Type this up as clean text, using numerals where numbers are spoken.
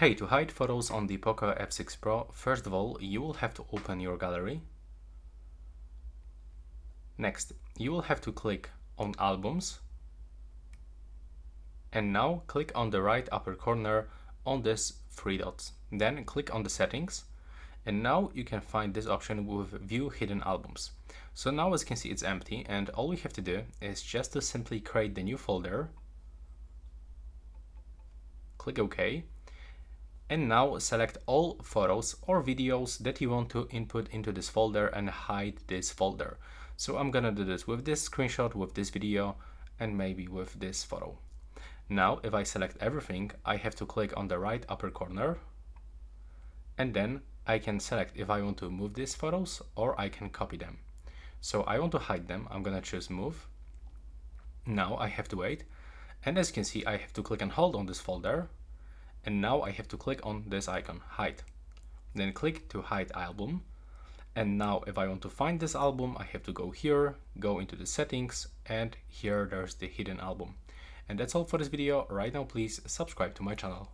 Hey, to hide photos on the POCO F6 Pro, first of all, you will have to open your gallery. Next, you will have to click on Albums. And now click on the right upper corner on this three dots. Then click on the settings. And now you can find this option with View Hidden Albums. So now as you can see, it's empty, and all we have to do is just to simply create the new folder. Click OK. And now select all photos or videos that you want to input into this folder and hide this folder. So I'm gonna do this with this screenshot, with this video, and maybe with this photo. Now, if I select everything, I have to click on the right upper corner, and then I can select if I want to move these photos or I can copy them. So I want to hide them. I'm gonna choose move. Now I have to wait. And as you can see, I have to click and hold on this folder. And now I have to click on this icon, hide. Then click to hide album. And now if I want to find this album, I have to go here, go into the settings, and here there's the hidden album. And that's all for this video. Right now, please subscribe to my channel.